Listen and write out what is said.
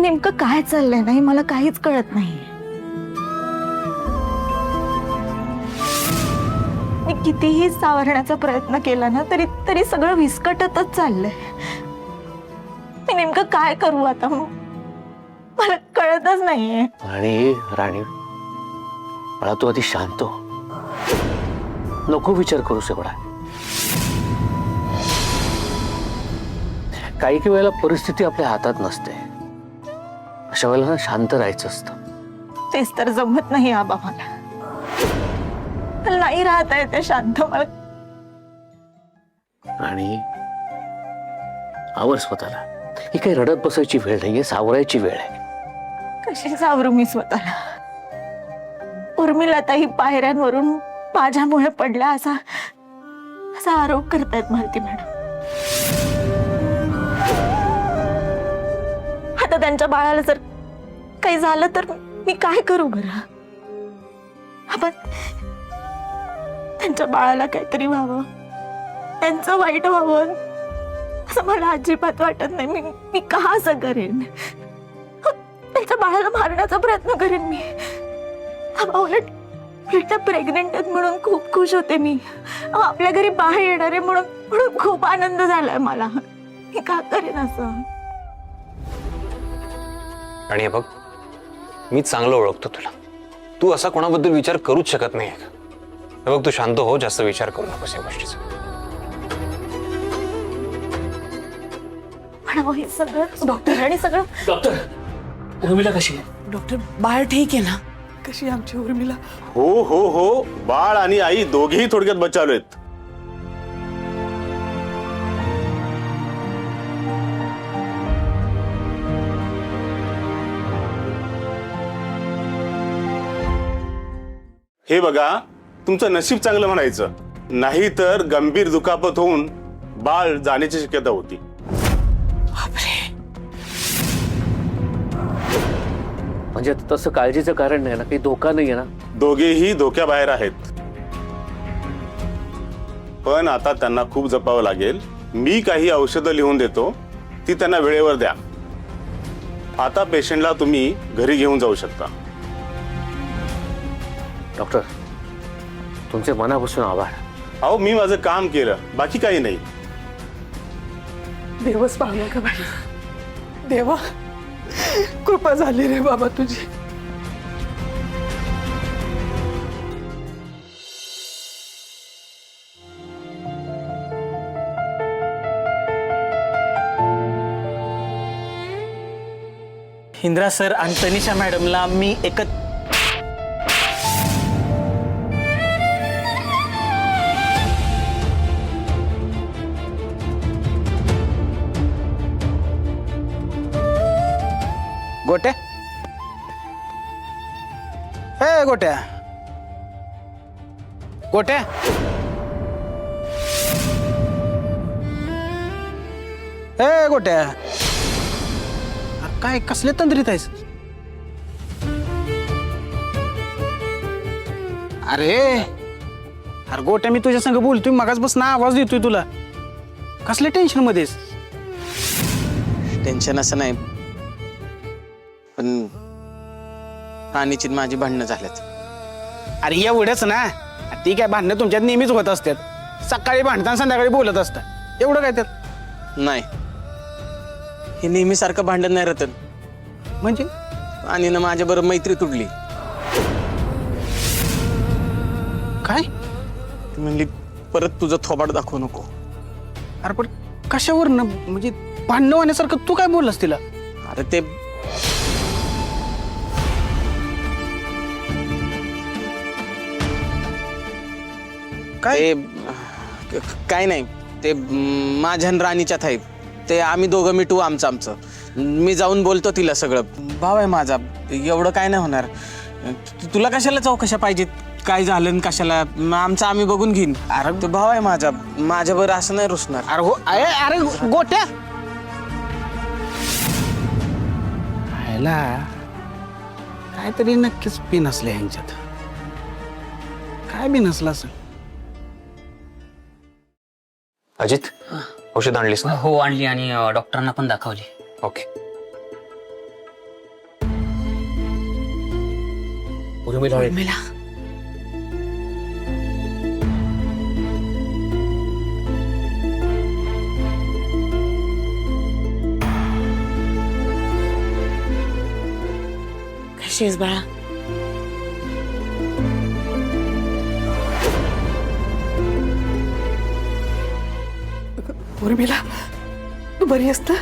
नेमकं काय चाललंय नाही मला काहीच कळत नाही. मी कितीही सावरण्याचा प्रयत्न केला ना तरी तरी सगळं विस्कटतच चाललंय. मी नेमकं काय करू आता मला कळतच नाहीये. राणी मला तू आधी शांत हो. नको विचार करूस एवढा. काही काही वेळेला परिस्थिती आपल्या हातात नसते. अशा वेळेला ना शांत राहायचं असतं. तेच तर जमत नाही आबा मला नाही राहता येते शांत मला. आणि आवर स्वतःला. ही काही रडत बसायची वेळ नाहीये, सावरायची वेळ आहे. कशी सावरू मी स्वतःला. उर्मिलाताई पायऱ्यांवरून माझ्यामुळे पडल्या असा आरोप करतायत मालती मॅडम. आता त्यांच्या बाळाला जर काही झालं तर मी काय करू बरं. आपण त्यांच्या बाळाला काहीतरी व्हावं, त्यांचं वाईट व्हावं असं मला अजिबात वाटत नाही. मी का असं करेन. त्यांच्या बाळाला मारण्याचा प्रयत्न करेन मी. उलट प्रेग्नेंट आहेत म्हणून खूप खुश होते मी. आपल्या घरी बाहेर येणार आहे म्हणून खूप आनंद झालाय मला. मी का करेन असं. आणि बघ, मी चांगलं ओळखतो तुला. तू असा कोणाबद्दल विचार करूच शकत नाही. बघ, तू शांत हो, जास्त विचार करू नकोस या गोष्टीचा. हे सगळं डॉक्टर आणि सगळं. डॉक्टर, उर्मिला कशी आहे? डॉक्टर, बाळ ठीक आहे ना? कशी आमची उर्मिला? हो हो हो, बाळ आणि आई दोघेही थोडक्यात बचावलेत. हे बघा, तुमचं नशीब चांगलं म्हणायचं. नाही तर गंभीर दुखापत होऊन बाळ जाण्याची शक्यता होती. म्हणजे तसं काळजीचं कारण नाही ना, काही धोका नाहीये ना? दोघेही धोक्याबाहेर आहेत. पण आता त्यांना खूप जपावं लागेल. मी काही औषधं लिहून देतो, ती त्यांना वेळेवर द्या. आता पेशंटला तुम्ही घरी घेऊन जाऊ शकता. डॉक्टर, तुमचे मनापासून आभार. अहो, मी माझं काम केलं, बाकी काही नाही. देवच पावला का बाई. देवा, कृपा झाली रे बाबा तुझी. इंद्रा सर आणि तनिषा मॅडमला मी गोट्या, हे गोट्या, गोट्या, हे गोट्या, काय कसले तंद्रीत आहेस? अरे गोट्या, मी तुझ्या संग बोलतोय, मगाच बस ना आवाज देतोय तुला. कसल्या टेन्शन मध्येस? टेन्शन असं नाही, पण राणीची माझी भांडणं झाल्यात. अरे एवढंच ना? ठीक आहे, भांडणं तुमच्यात नेहमीच होत असतात. सकाळी भांडताना संध्याकाळी बोलत असतात, एवढं काय त्यात? नाही, हे नेहमी सारखं भांडण नाही रतन. म्हणजे आणि ना माझ्या बरोबर मैत्री तुटली. काय? ती म्हणली परत तुझं थोबाड दाखवू नको. अरे पण कशावर ना, म्हणजे भांडणं होण्यासारखं तू काय बोललास तिला? अरे ते काय? काय नाही, ते माझ्या आणि राणीच्यात आहे. ते आम्ही दोघं मिटवू आमचं. मी जाऊन बोलतो तिला सगळं. भाव आहे माझा, एवढं काय नाही होणार. तुला कशाला चौकशा पाहिजेत, काय झालं कशाला? आमचं आम्ही बघून घेईन. अरे तो भाव आहे माझा, माझ्यावर असं नाही रुसणार. अरे हो, अरे गोट्या, काहीतरी नक्कीच पिन असले ह्यांच्यात. काय बिन असलं असं? अजित, औषध आणलीस ना? हो आणली आणि डॉक्टरांना पण दाखवली. ओके. उर्मिला कशी आहेस बाळा? उर्मिला तू बरी आहेस ना?